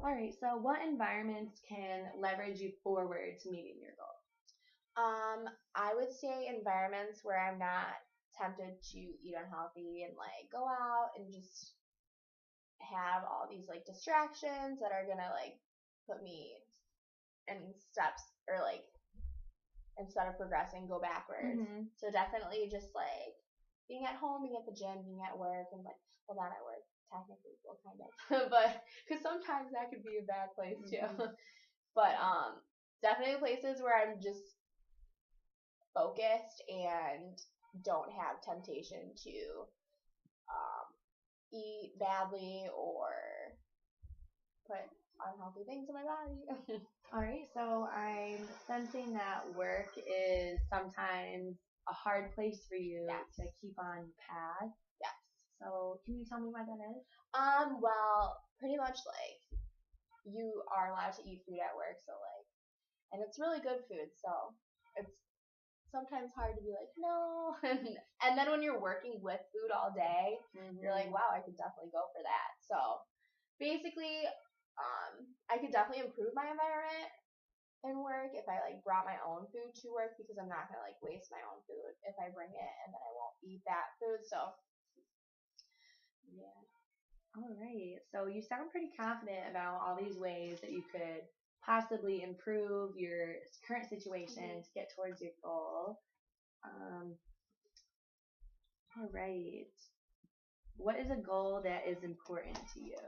All right, so what environments can leverage you forward to meeting your goal? I would say environments where I'm not tempted to eat unhealthy and like go out and just have all these like distractions that are gonna like put me in steps or like instead of progressing go backwards. Mm-hmm. So definitely just like being at home, being at the gym, being at work, and like well not at work technically, well kind of, but because sometimes that could be a bad place too. But definitely places where I'm just focused and don't have temptation to eat badly or put unhealthy things in my body. All right, so I'm sensing that work is sometimes a hard place for you Yes. to keep on path. Yes. So can you tell me why that is? Well, pretty much like you are allowed to eat food at work, so like, and it's really good food, so it's sometimes hard to be like, no. And then when you're working with food all day, you're like, wow, I could definitely go for that. So basically, I could definitely improve my environment in work if I like brought my own food to work because I'm not gonna like waste my own food if I bring it and then I won't eat that food. So yeah. All right, so you sound pretty confident about all these ways that you could possibly improve your current situation to get towards your goal. All right. What is a goal that is important to you?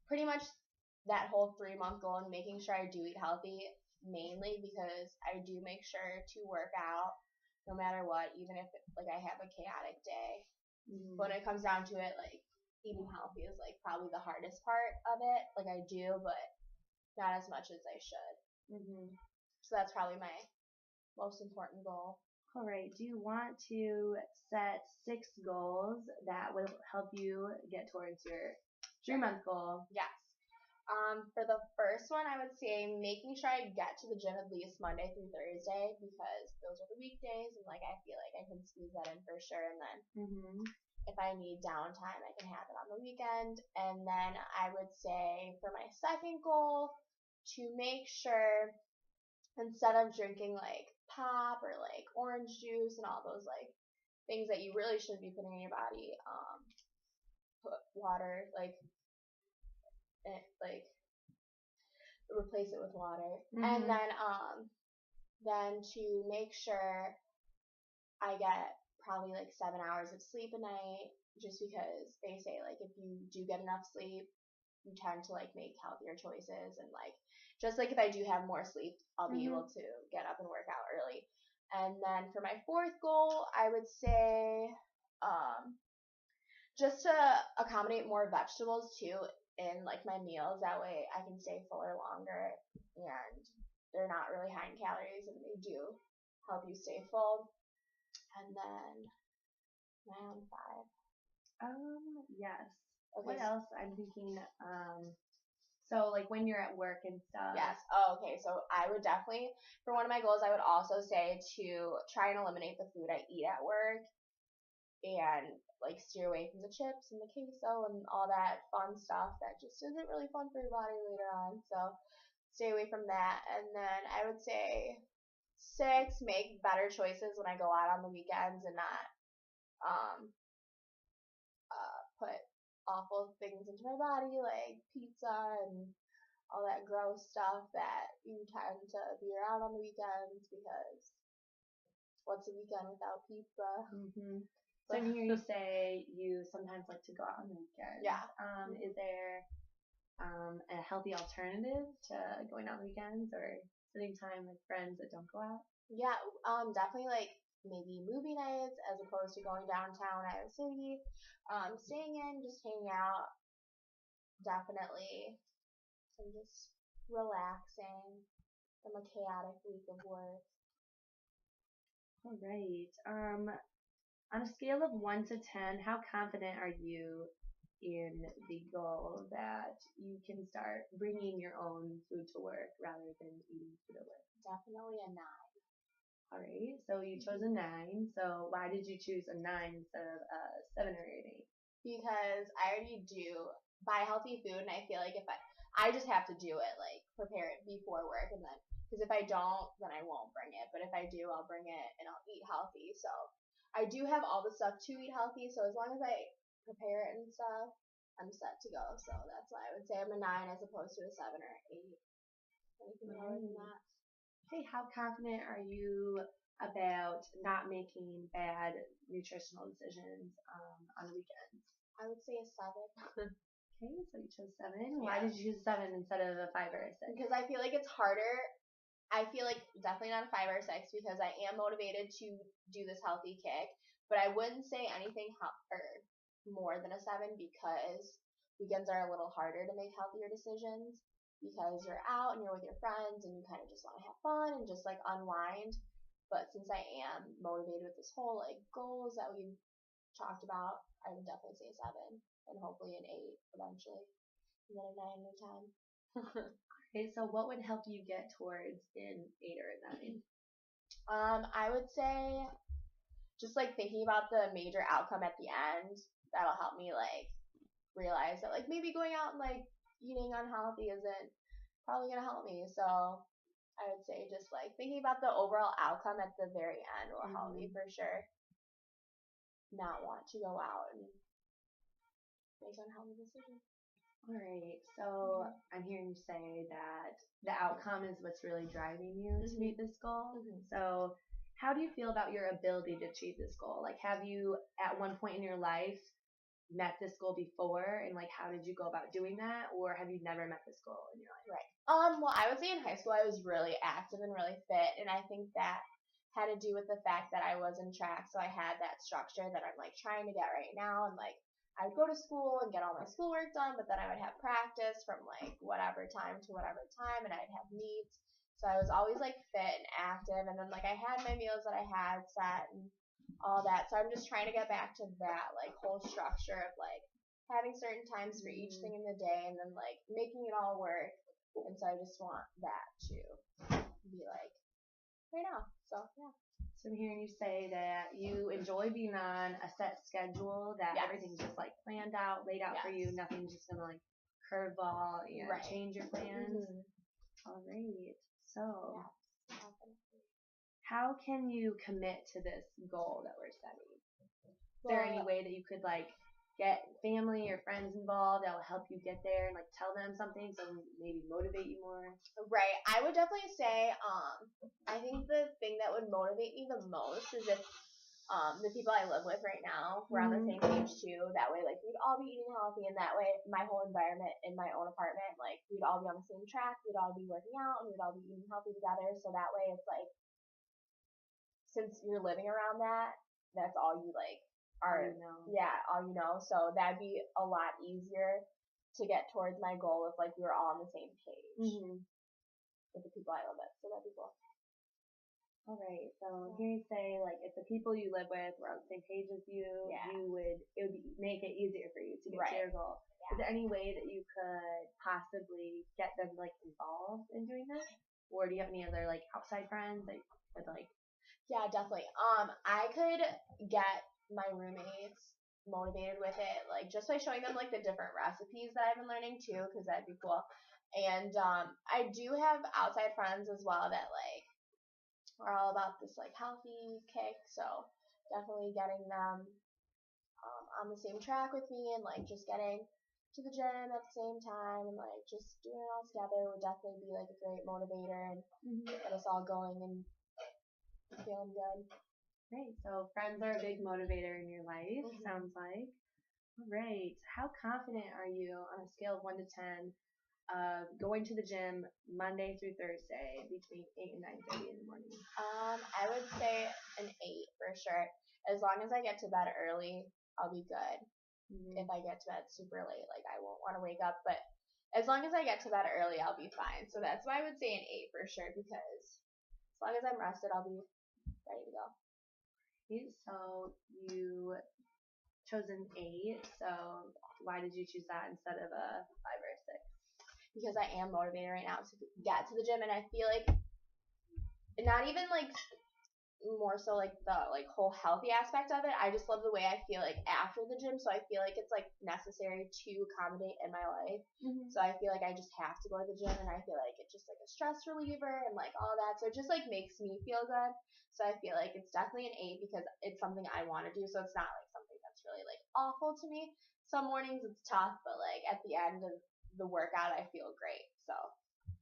Pretty much that whole 3 month goal and making sure I do eat healthy mainly because I do make sure to work out no matter what, even if like I have a chaotic day. But when it comes down to it, like eating healthy is like probably the hardest part of it. Like I do, but not as much as I should. So that's probably my most important goal. All right. Do you want to set 6 goals that will help you get towards your 3 month goal? Yes. For the first one, I would say making sure I get to the gym at least Monday through Thursday because those are the weekdays, and like I feel like I can squeeze that in for sure. And then if I need downtime, I can have it on the weekend. And then I would say for my second goal, to make sure instead of drinking like pop or like orange juice and all those like things that you really should be putting in your body, put water like replace it with water. And then to make sure I get probably like 7 hours of sleep a night, just because they say like if you do get enough sleep, you tend to like make healthier choices, and like just like if I do have more sleep, I'll be able to get up and work out early. And then for my fourth goal, I would say just to accommodate more vegetables too in like my meals. That way I can stay fuller longer and they're not really high in calories and they do help you stay full. And then my own 5. Yes. Okay. What else? I'm thinking, so like when you're at work and stuff. Yes. Oh, okay. So I would definitely, for one of my goals, I would also say to try and eliminate the food I eat at work and like steer away from the chips and the queso and all that fun stuff that just isn't really fun for your body later on. So stay away from that. And then I would say 6, make better choices when I go out on the weekends and not put awful things into my body like pizza and all that gross stuff that you tend to be around on the weekends because what's a weekend without pizza? So I hear you say you sometimes like to go out on the weekends. Yeah. Is there a healthy alternative to going out on the weekends or spending time with friends that don't go out? Yeah, definitely like maybe movie nights as opposed to going downtown Iowa City. Staying in, just hanging out, definitely, and just relaxing from a chaotic week of work. All right. On a scale of 1 to 10, how confident are you in the goal that you can start bringing your own food to work rather than eating food at work? Definitely a 9. All right. So you chose a 9. So why did you choose a 9 instead of a 7 or an 8? because I already do buy healthy food, and I feel like if I just have to do it, like prepare it before work, and then because if I don't, then I won't bring it. But if I do, I'll bring it and I'll eat healthy. So I do have all the stuff to eat healthy. So as long as I prepare it and stuff, I'm set to go. So that's why I would say I'm a 9 as opposed to a 7 or 8. Anything lower than that? Hey, how confident are you about not making bad nutritional decisions on the weekends? I would say a 7. Okay, so you chose 7. Yeah. Why did you choose 7 instead of a 5 or a 6? Because I feel like it's harder. I feel like definitely not a 5 or a 6 because I am motivated to do this healthy kick. But I wouldn't say anything or more than a 7 because weekends are a little harder to make healthier decisions because you're out and you're with your friends and you kind of just want to have fun and just like unwind. But since I am motivated with this whole like goals that we've talked about, I would definitely say 7 and hopefully an 8 eventually, and then a 9 or 10. Okay, so what would help you get towards an 8 or a 9? I would say just like thinking about the major outcome at the end. That'll help me like realize that like maybe going out and like eating unhealthy isn't probably gonna help me. So I would say just like thinking about the overall outcome at the very end will help me for sure. Not want to go out and make unhealthy decisions. All right, so I'm hearing you say that the outcome is what's really driving you to meet this goal. So how do you feel about your ability to achieve this goal? Like, have you at one point in your life met this goal before, and like how did you go about doing that, or have you never met this goal in your life? Right. Well, I would say in high school I was really active and really fit, and I think that had to do with the fact that I was in track, so I had that structure that I'm like trying to get right now, and like I'd go to school and get all my schoolwork done, but then I would have practice from like whatever time to whatever time, and I'd have meets. So I was always like fit and active, and then like I had my meals that I had set and all that. So I'm just trying to get back to that like whole structure of like having certain times for each thing in the day, and then like making it all work. And so I just want that to be like right now. So yeah. So I'm hearing you say that you enjoy being on a set schedule, that everything's just like planned out, laid out for you, nothing's just gonna like curveball and change your plans. All right. So how can you commit to this goal that we're setting? Is there any way that you could like get family or friends involved that will help you get there and like tell them something so maybe motivate you more? Right. I would definitely say I think the thing that would motivate me the most is if the people I live with right now were on the same page too. That way like we'd all be eating healthy, and that way my whole environment in my own apartment, like we'd all be on the same track, we'd all be working out, and we'd all be eating healthy together. So that way it's like since you're living around that, that's all you like are, all you know. So that'd be a lot easier to get towards my goal if like we were all on the same page with the people I live with. So that'd be cool. All right. So here you say like if the people you live with were on the same page as you, it would make it easier for you to get to your goal. Yeah. Is there any way that you could possibly get them like involved in doing this, or do you have any other like outside friends that would like? Yeah, definitely. I could get my roommates motivated with it, like just by showing them like the different recipes that I've been learning too, because that'd be cool. And I do have outside friends as well that like are all about this like healthy kick. So definitely getting them on the same track with me and like just getting to the gym at the same time and like just doing it all together would definitely be like a great motivator and get us all going and feeling good. Great. So friends are a big motivator in your life, sounds like. All right. How confident are you on a scale of 1 to 10 going to the gym Monday through Thursday between 8 and 9:30 in the morning? I would say an 8 for sure. As long as I get to bed early, I'll be good. If I get to bed super late, like I won't want to wake up, but as long as I get to bed early, I'll be fine. So that's why I would say an 8 for sure, because as long as I'm rested, I'll be ready to go. So you chose an 8. So why did you choose that instead of a 5 or a 6? Because I am motivated right now to get to the gym, and I feel like not even like more so like the like whole healthy aspect of it. I just love the way I feel like after the gym, so I feel like it's like necessary to accommodate in my life. So I feel like I just have to go to the gym, and I feel like it's just like a stress reliever and like all that. So it just like makes me feel good. So I feel like it's definitely an 8 because it's something I want to do. So it's not like something that's really like awful to me. Some mornings it's tough, but like at the end of the workout, I feel great. So.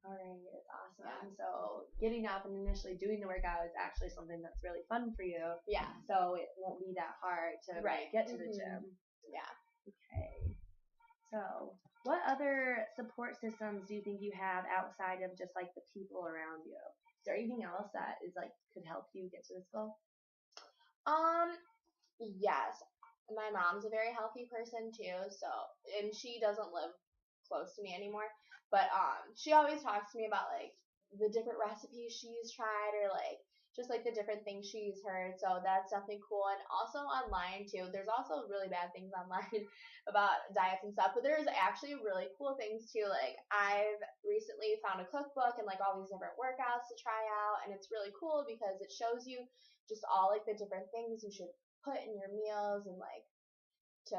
All right, it's awesome. Yeah. So getting up and initially doing the workout is actually something that's really fun for you. Yeah. So it won't be that hard to get to the gym. Yeah. Okay. So what other support systems do you think you have outside of just like the people around you? Is there anything else that is like could help you get to this goal? Yes. My mom's a very healthy person too, so, and she doesn't live close to me anymore, but she always talks to me about like the different recipes she's tried, or like just like the different things she's heard. So that's definitely cool. And also online too, there's also really bad things online about diets and stuff, but there's actually really cool things too. Like I've recently found a cookbook and like all these different workouts to try out, and it's really cool because it shows you just all like the different things you should put in your meals, and like to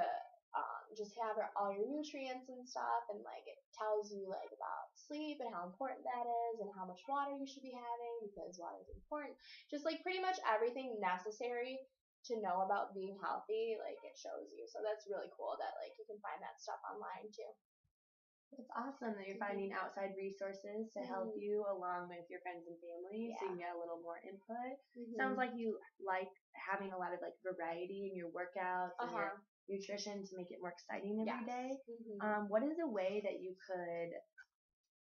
just have all your nutrients and stuff, and like it tells you like about sleep and how important that is, and how much water you should be having because water is important. Just like pretty much everything necessary to know about being healthy, like it shows you. So that's really cool that like you can find that stuff online too. It's awesome that you're finding outside resources to help you along with your friends and family, so you can get a little more input. Sounds like you like having a lot of like variety in your workouts and your nutrition to make it more exciting every day. What is a way that you could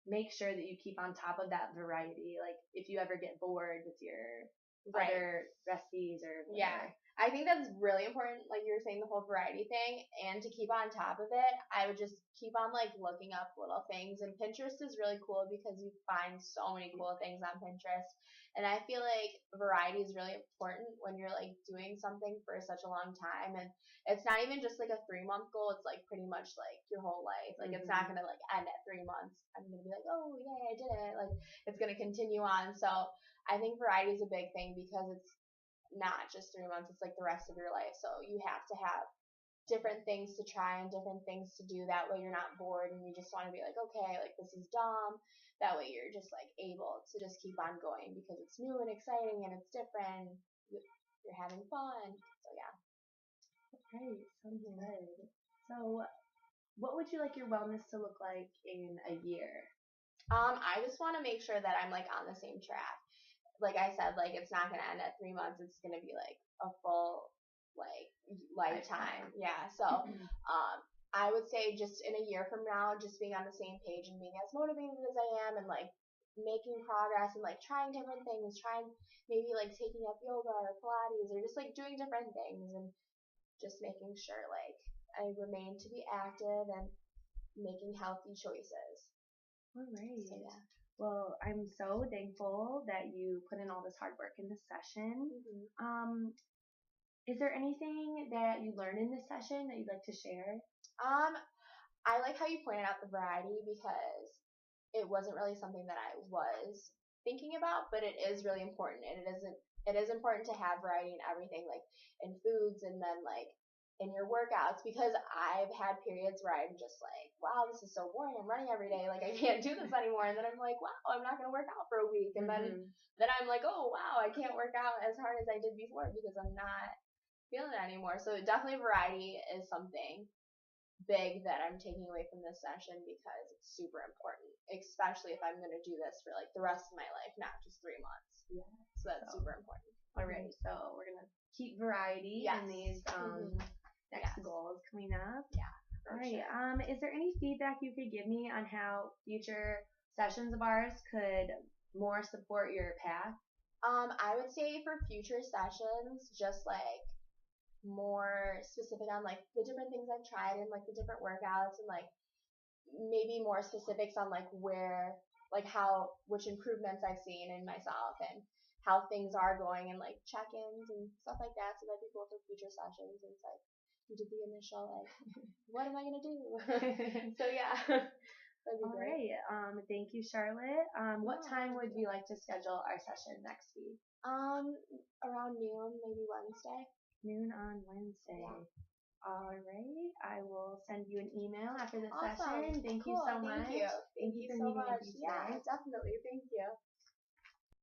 make sure that you keep on top of that variety? Like if you ever get bored with your other recipes or whatever. Yeah. I think that's really important, like you were saying, the whole variety thing, and to keep on top of it, I would just keep on like looking up little things, and Pinterest is really cool because you find so many cool things on Pinterest, and I feel like variety is really important when you're like doing something for such a long time, and it's not even just like a 3-month goal, it's like pretty much like your whole life. Like it's not gonna like end at 3 months. I'm gonna be like, oh yay, I did it. Like it's gonna continue on. So I think variety is a big thing because it's not just 3 months, it's like the rest of your life. So you have to have different things to try and different things to do. That way you're not bored and you just want to be like, okay, like this is dumb. That way you're just like able to just keep on going because it's new and exciting and it's different. You're having fun. So yeah. Okay, sounds good. So what would you like your wellness to look like in a year? I just want to make sure that I'm like on the same track. Like I said, like it's not gonna end at 3 months. It's gonna be like a full like lifetime. Yeah. So I would say just in a year from now, just being on the same page and being as motivated as I am, and like making progress and like trying different things, trying maybe like taking up yoga or Pilates or just like doing different things, and just making sure like I remain to be active and making healthy choices. All right. So yeah. Well, I'm so thankful that you put in all this hard work in this session. Is there anything that you learned in this session that you'd like to share? I like how you pointed out the variety because it wasn't really something that I was thinking about, but it is really important, and it is important to have variety in everything, like in foods and then like in your workouts, because I've had periods where I'm just like, wow, this is so boring. I'm running every day. Like I can't do this anymore. And then I'm like, wow, I'm not going to work out for a week. And then I'm like, oh, wow, I can't work out as hard as I did before because I'm not feeling it anymore. So definitely variety is something big that I'm taking away from this session because it's super important, especially if I'm going to do this for like the rest of my life, not just 3 months. Yeah. So that's super important. All right. So we're going to keep variety in these next goals coming up. Yeah. All right. Sure. Is there any feedback you could give me on how future sessions of ours could more support your path? I would say for future sessions, just like more specific on like the different things I've tried and like the different workouts, and like maybe more specifics on like where, like how, which improvements I've seen in myself and how things are going, and like check-ins and stuff like that. So that'd be cool for future sessions. And it's like, you did the initial like, what am I gonna do? So yeah. That'd be great. All right. Thank you, Charlotte. What time would we like to schedule our session next week? Around noon, maybe Wednesday. Noon on Wednesday. Yeah. All right. I will send you an email after the awesome. session. Thank you so much. Thank you. Thank you for so meeting much. with me Yeah, today. definitely. Thank you.